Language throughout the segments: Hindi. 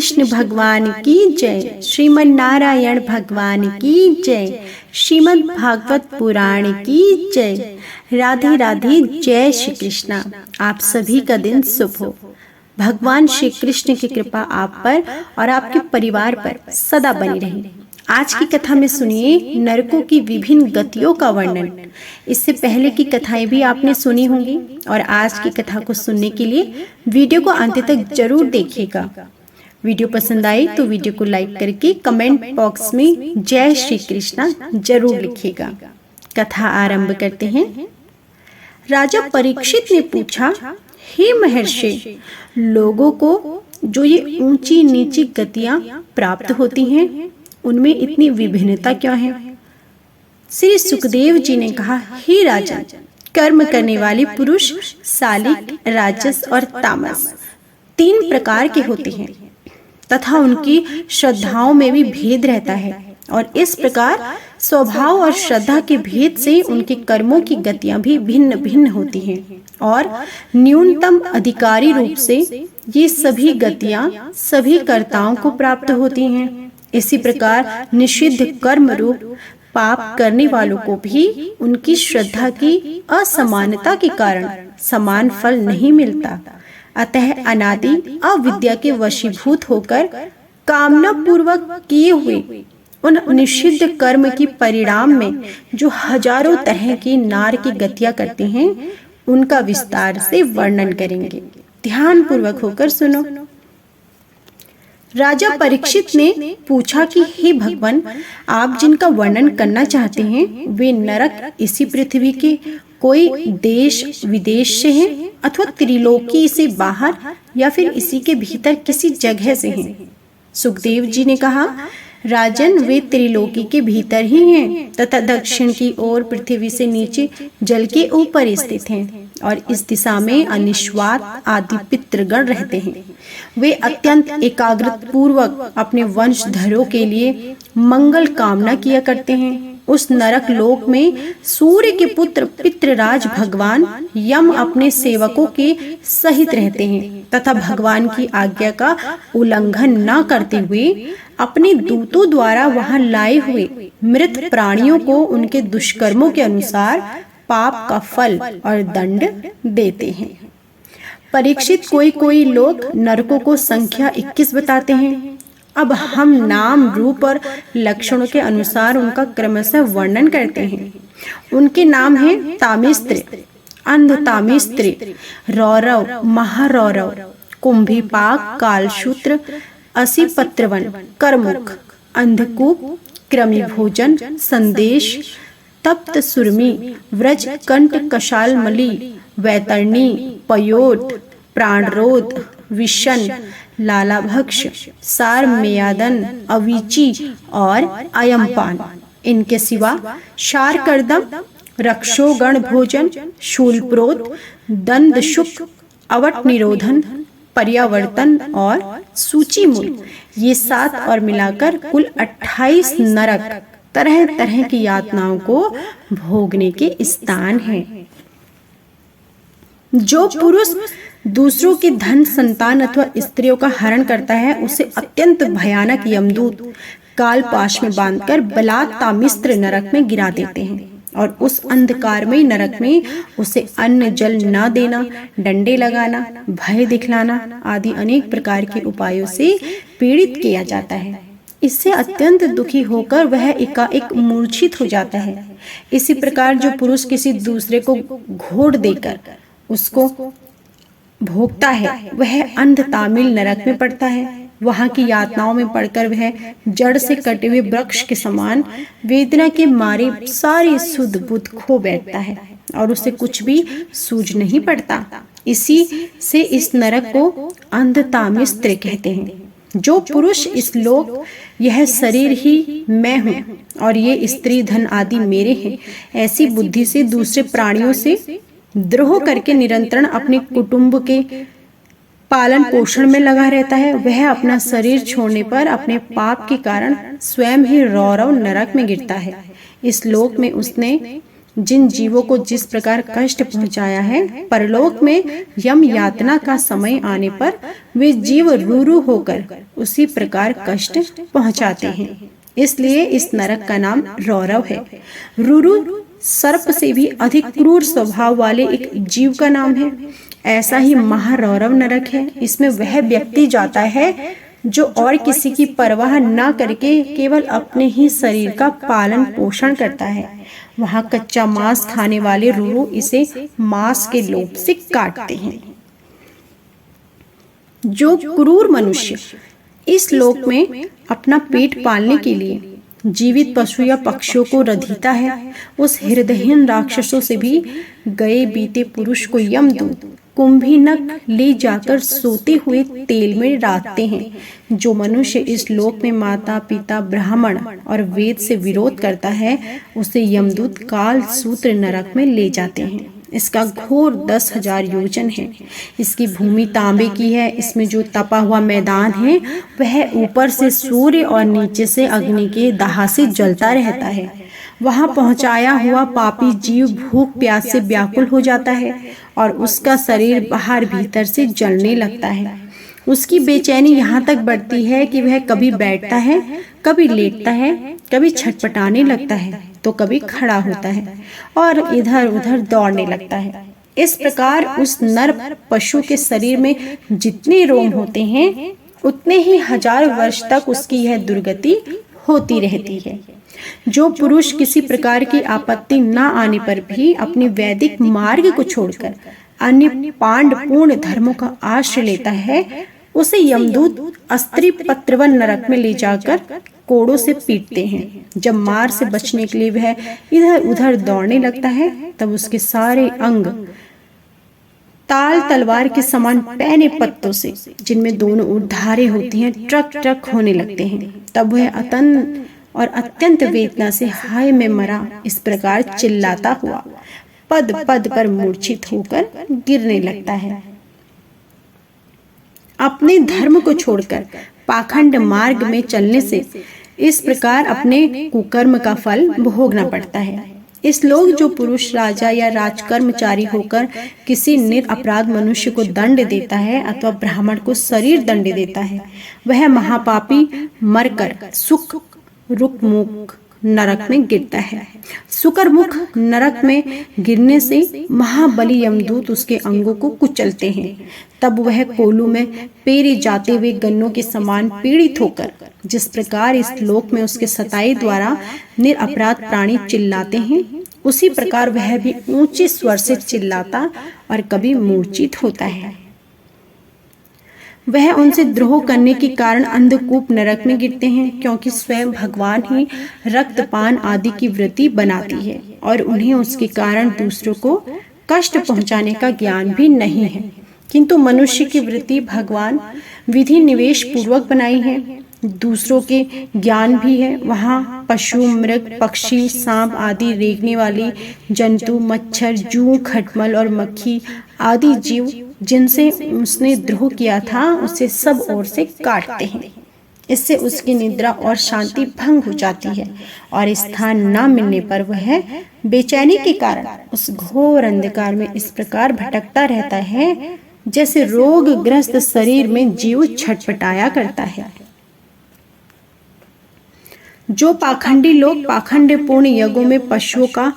कृष्ण भगवान की जय, श्रीमन नारायण भगवान की जय, श्रीमद् भागवत पुराण की जय। राधे राधे, जय श्री कृष्णा। आप सभी का दिन शुभ हो। भगवान श्री कृष्ण की कृपा आप पर और आपके परिवार पर सदा बनी रहे। आज की कथा में सुनिए नरकों की विभिन्न गतियों का वर्णन। इससे पहले की कथाएं भी आपने सुनी होंगी और आज की कथा को सुनने के लिए वीडियो को अंत तक जरूर देखिएगा। वीडियो पसंद आई तो वीडियो को लाइक करके कमेंट बॉक्स में जय श्री कृष्णा जरूर लिखिएगा। कथा आरंभ करते हैं। राजा परीक्षित ने पूछा, हे महर्षि, लोगों को जो ये ऊंची नीची गतियां प्राप्त होती हैं, उनमें इतनी विभिन्नता क्यों है? श्री सुखदेव जी ने कहा, हे राजन, कर्म करने वाले पुरुष सालिक, राजस और तामस 3 प्रकार के होते हैं तथा उनकी श्रद्धाओं में भी भेद रहता है और इस प्रकार स्वभाव और श्रद्धा के भेद से उनके कर्मों की गतियां भी भिन्न भिन्न होती हैं और न्यूनतम अधिकारी रूप से ये सभी गतियां सभी कर्ताओं को प्राप्त होती हैं। इसी प्रकार निषिद्ध कर्म रूप पाप करने वालों को भी उनकी श्रद्धा की असमानता के कारण समान फल नहीं मिलता। अतः अनादि अविद्या के वशीभूत होकर कामना पूर्वक किए हुए उन निषिद्ध कर्म की परिणाम में जो हजारों तरह की नार की गतियां करते हैं, उनका विस्तार से वर्णन करेंगे। ध्यान पूर्वक होकर सुनो। राजा परीक्षित ने पूछा कि हे भगवान, आप जिनका वर्णन करना चाहते हैं वे नरक इसी पृथ्वी के कोई देश विदेश से हैं अथवा त्रिलोकी से बाहर या फिर इसी के भीतर किसी जगह से हैं? सुखदेव जी ने कहा, राजन, वे त्रिलोकी के भीतर ही हैं तथा दक्षिण की ओर पृथ्वी से नीचे जल के ऊपर स्थित हैं और इस दिशा में अनिश्वात आदि पितृगण रहते हैं। वे अत्यंत एकाग्रता पूर्वक अपने वंशधरों के लिए मंगल कामना किया करते हैं। उस नरक लोक में सूर्य के पुत्र पितृराज भगवान यम अपने सेवकों के सहित रहते हैं तथा भगवान की आज्ञा का उल्लंघन न करते हुए अपने दूतों द्वारा वहां लाए हुए मृत प्राणियों को उनके दुष्कर्मों के अनुसार पाप का फल और दंड देते हैं। परीक्षित, कोई लोग नरकों को संख्या 21 बताते हैं। अब हम नाम, रूप और लक्षणों के अनुसार उनका क्रमशः वर्णन करते हैं। उनके नाम हैं तामिस्त्र, अंधतामिस्त्र, रौरव, महारौरव, कुंभीपाक, कालशूत्र, असिपत्रवन, करमुख, अंधकूप, कृमिभोजन, संदेश, तप्त सुरमी, व्रज कंठ, कशालमली, वैतरणी, पयोत, प्राणरोध, विशन, लालाभक्ष, सारमेयादन, अवीची और अयमपान। इनके सिवा शारकर्दम, रक्षोगण भोजन, शूलप्रोत, दंदशुक, अवट निरोधन, पर्यावर्तन और सूचीमूल, ये 7 और मिलाकर कुल 28 नरक तरह तरह की यातनाओं को भोगने के स्थान हैं। जो पुरुष दूसरों के धन, संतान अथवा स्त्रियों का हरण करता है, उसे अत्यंत भयानक यमदूत काल पाश में बांधकर बलात् तामिस्त्र नरक में गिरा देते हैं और उस अंधकारमय नरक में उसे अन्न जल न देना, डंडे लगाना, भय दिखलाना आदि अनेक प्रकार के उपायों से पीड़ित किया जाता है। इससे अत्यंत दुखी होकर वह एकाएक मूर्छित हो जाता है। इसी प्रकार जो पुरुष किसी दूसरे को घोड़ देकर उसको भोगता है, वह अंध तामिल नरक में पड़ता है। वहां की यातनाओं में पड़कर वह जड़ से कटे हुए वृक्ष के समान वेदना के मारे सारी सुध बुध खो बैठता है और उसे कुछ भी सूझ नहीं पड़ता। इसी से इस नरक को अंधतामिस्त्र कहते हैं। जो पुरुष इस लोक यह शरीर ही मैं हूँ और ये स्त्री धन आदि मेरे हैं, ऐसी बुद्धि से दूसरे प्राणियों से द्रोह करके निरंतर अपने कुटुंब के पालन पोषण में लगा रहता है, वह अपना शरीर छोड़ने पर अपने पाप के कारण स्वयं ही रौरव नरक में गिरता है। इस लोक में उसने जिन जीवों को जिस प्रकार कष्ट पहुंचाया है, परलोक में यम यातना का समय आने पर वे जीव रूरू होकर उसी प्रकार कष्ट पहुंचाते हैं। इसलिए इस नरक का नाम रौरव है। रूरू सर्प से भी अधिक क्रूर स्वभाव वाले एक जीव का नाम है। ऐसा ही महारौरव नरक है। इसमें वह व्यक्ति जाता है जो और किसी की परवाह न करके केवल अपने ही शरीर का पालन पोषण करता है। वहाँ कच्चा मांस खाने वाले रूरू इसे मांस के लोभ से काटते हैं। जो क्रूर मनुष्य इस लोक में अपना पेट पालने के लिए जीवित पशु या पक्षियों को रधिता है, उस हृदयहीन राक्षसों से भी गए बीते पुरुष को यमदूत कुंभीनक ले जाकर सोते हुए तेल में डालते हैं। जो मनुष्य इस लोक में माता पिता ब्राह्मण और वेद से विरोध करता है, उसे यमदूत काल सूत्र नरक में ले जाते हैं। इसका घोर 10,000 योजन है। इसकी भूमि तांबे की है। इसमें जो तपा हुआ मैदान है वह ऊपर से सूर्य और नीचे से अग्नि के दाह से जलता रहता है। वहां पहुंचाया हुआ पापी जीव भूख प्यास से व्याकुल हो जाता है और उसका शरीर बाहर भीतर से जलने लगता है। उसकी बेचैनी यहाँ तक बढ़ती है कि वह कभी बैठता है, कभी लेटता है, कभी छटपटाने लगता है तो कभी खड़ा होता है और इधर उधर दौड़ने लगता है। इस प्रकार उस नर पशु के शरीर में जितने रोम होते हैं उतने ही 1000 वर्ष तक उसकी यह दुर्गति होती रहती है। जो पुरुष किसी प्रकार की आपत्ति न आने पर भी अपने वैदिक मार्ग को छोड़कर अन्य पांडपूर्ण धर्मों का आश्रय लेता है, उसे यमदूत अस्त्री पत्रवन नरक में ले जाकर कोड़ों से पीटते हैं। जब मार से बचने के लिए वह इधर उधर दौड़ने लगता है, तब उसके सारे अंग ताल तलवार के समान पैने पत्तों से, जिनमें दोनों ओर धारें होती हैं, ट्रक ट्रक होने लगते हैं। तब वह अतन और अत्यंत वेदना से हाय में मरा इस प्रकार चिल्लाता हुआ पद पद पर मूर्छित होकर गिरने लगता है। अपने धर्म को छोड़कर पाखंड मार्ग में चलने से इस प्रकार अपने कुकर्म का फल भोगना पड़ता है। इस लोग जो पुरुष राजा या राजकर्मचारी होकर किसी निरपराध मनुष्य को दंड देता है अथवा ब्राह्मण को शरीर दंड देता है, वह महापापी मरकर सुख रुकमुख नरक में गिरता है। सुकरमुख नरक में गिरने से महाबली यमदूत उसके अंगों को कुचलते हैं। तब वह कोलू में पेरे जाते हुए गन्नों के समान पीड़ित होकर, जिस प्रकार इस लोक में उसके सताई द्वारा निरपराध प्राणी चिल्लाते हैं, उसी प्रकार वह भी ऊंचे स्वर से चिल्लाता और कभी मूर्छित होता है। वह उनसे द्रोह करने के कारण अंधकूप नरक में गिरते हैं, क्योंकि स्वयं भगवान ही रक्तपान आदि की वृत्ति बनाती है और उन्हें उसके कारण दूसरों को कष्ट पहुंचाने का ज्ञान भी नहीं है। किंतु मनुष्य की वृत्ति भगवान विधि निवेश पूर्वक बनाई है। दूसरों के ज्ञान भी है। वहाँ पशु, मृग, पक्षी, सांप आदि रेंगने वाली जंतु, मच्छर, जूं, खटमल और मक्खी आदि जीव जिनसे उसने द्रोह किया था, उसे सब ओर से काटते हैं। इससे उसकी निद्रा और शांति भंग हो जाती है और स्थान न मिलने पर वह बेचैनी के कारण उस घोर अंधकार में इस प्रकार भटकता रहता है जैसे रोगग्रस्त शरीर में जीव छटपटाया करता है। जो पाखंडी लोग पाखंडपूर्ण यज्ञों में पशुओं का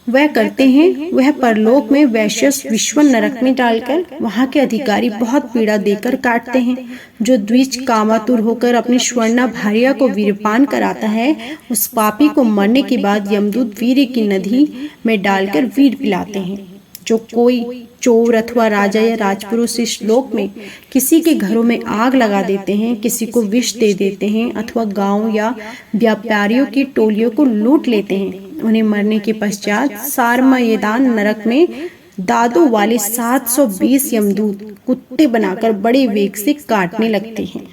वह करते हैं, वह परलोक में वैश्यस विश्व नरक में डालकर वहां के अधिकारी बहुत पीड़ा देकर काटते हैं। जो द्विज कामातुर होकर अपनी स्वर्णा भार्या को वीरपान कराता है, उस पापी को मरने के बाद यमदूत वीर की नदी में डालकर वीर पिलाते हैं। जो कोई चोर अथवा राजा या राजपुरुष इस श्लोक में किसी के घरों में आग लगा देते हैं, किसी को विष दे देते हैं अथवा गांव या व्यापारियों की टोलियों को लूट लेते हैं, उन्हें मरने के पश्चात सारमयदान नरक में दादों वाले 720 यमदूत कुत्ते बनाकर बड़े वेग से काटने लगते हैं।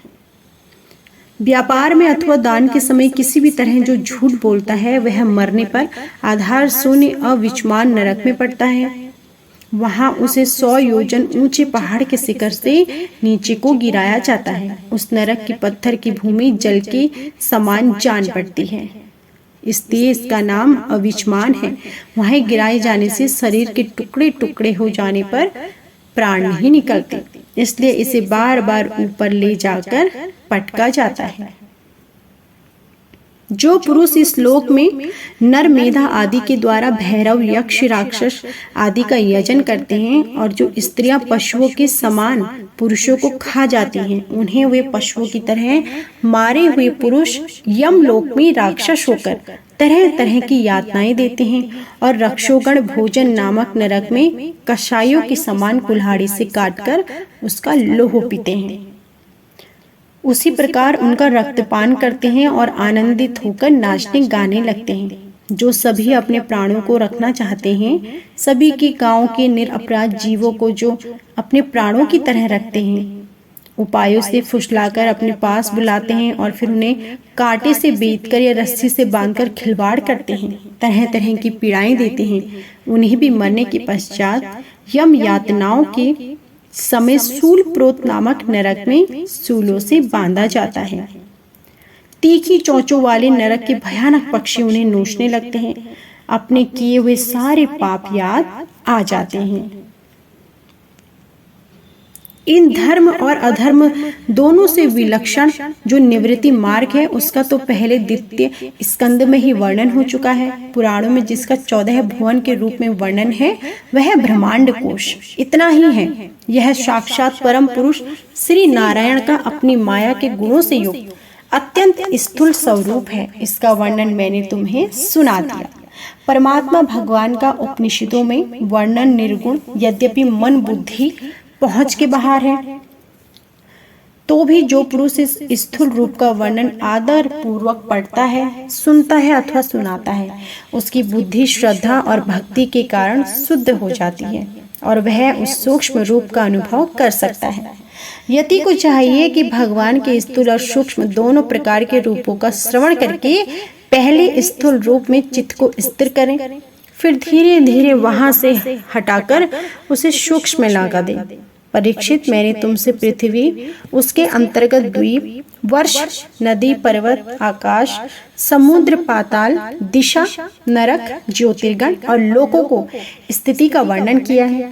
व्यापार में अथवा दान के समय किसी भी तरह जो झूठ बोलता है, वह मरने पर आधार शून्य अविचमान नरक में पड़ता है। वहां उसे 100 योजन ऊंचे पहाड़ के शिखर से नीचे को गिराया जाता है। उस नरक की पत्थर की भूमि जल के समान जान पड़ती है। इस देश का नाम अविचमान है। वहीं गिराए जाने से शरीर के टुकड़े टुकड़े हो जाने पर प्राण नहीं निकलते, इसलिए इसे बार बार ऊपर ले जाकर पटका जाता है। जो पुरुष इस लोक में नर मेधा आदि के द्वारा भैरव, यक्ष, राक्षस आदि का यजन करते हैं और जो स्त्रियां पशुओं के समान पुरुषों को खा जाती हैं, उन्हें वे पशुओं की तरह मारे हुए पुरुष यमलोक में राक्षस होकर तरह तरह की यातनाएं देते हैं और रक्षोगण भोजन नामक नरक में कषायों के समान कुल्हाड़ी से काटकर उसका लोह पीते हैं। उसी प्रकार उनका रक्तपान करते हैं और आनंदित होकर नाचने गाने लगते हैं। जो सभी अपने प्राणों को रखना चाहते हैं, सभी के गांव के निरपराध जीवों को जो अपने प्राणों की तरह रखते हैं, उपायों से फुसलाकर अपने पास बुलाते हैं और फिर उन्हें कांटे से बेधकर या रस्सी से बांधकर खिलवाड़ करते हैं, तरह तरह की पीड़ाएं देते हैं। उन्हें भी मरने के पश्चात यम यातनाओं के समय सूल प्रोत नामक नरक में सूलों से बांधा जाता है। तीखी चोंचों वाले नरक के भयानक पक्षी उन्हें नोचने लगते हैं। अपने किए हुए सारे पाप याद आ जाते हैं। इन धर्म और अधर्म दोनों से विलक्षण जो निवृत्ति मार्ग है, उसका तो पहले द्वितीय स्कंद में ही वर्णन हो चुका है। पुराणों में जिसका 14 भुवन के रूप में वर्णन है, वह ब्रह्मांड कोश। इतना ही है, यह साक्षात परम पुरुष श्री नारायण का अपनी माया के गुणों से युक्त अत्यंत स्थूल स्वरूप है। इसका वर्णन मैंने तुम्हें सुना दिया। परमात्मा भगवान का उपनिषदों में वर्णन निर्गुण, यद्यपि मन बुद्धि पहुंच के बाहर है, तो भी जो पुरुष इस स्थूल रूप का वर्णन आदर पूर्वक पढ़ता है, सुनता है अथवा सुनाता है, उसकी बुद्धि श्रद्धा और भक्ति के कारण शुद्ध हो जाती है और वह उस सूक्ष्म रूप का अनुभव कर सकता है। यति को चाहिए कि भगवान के स्थूल और सूक्ष्म दोनों प्रकार के रूपों का श्रवण करके पहले स्थूल रूप में चित्त को स्थिर करें, फिर धीरे धीरे वहां से हटाकर उसे सूक्ष्म में लगा दें। परीक्षित, मैंने तुमसे पृथ्वी, उसके अंतर्गत द्वीप, वर्ष, नदी, पर्वत, आकाश, समुद्र, पाताल, दिशा, नरक, ज्योतिर्गण और लोकों को स्थिति का वर्णन किया है।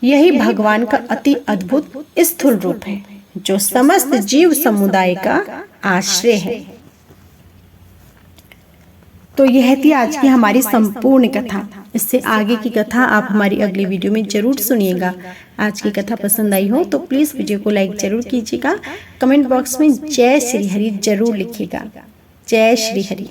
यही भगवान का अति अद्भुत स्थूल रूप है, जो समस्त जीव समुदाय का आश्रय है। तो यह थी आज की हमारी संपूर्ण कथा। इससे आगे की कथा आप हमारी अगली वीडियो में जरूर सुनिएगा। आज की कथा पसंद आई हो तो प्लीज वीडियो को लाइक जरूर कीजिएगा। कमेंट बॉक्स में जय श्री हरि जरूर लिखिएगा। जय श्री हरि।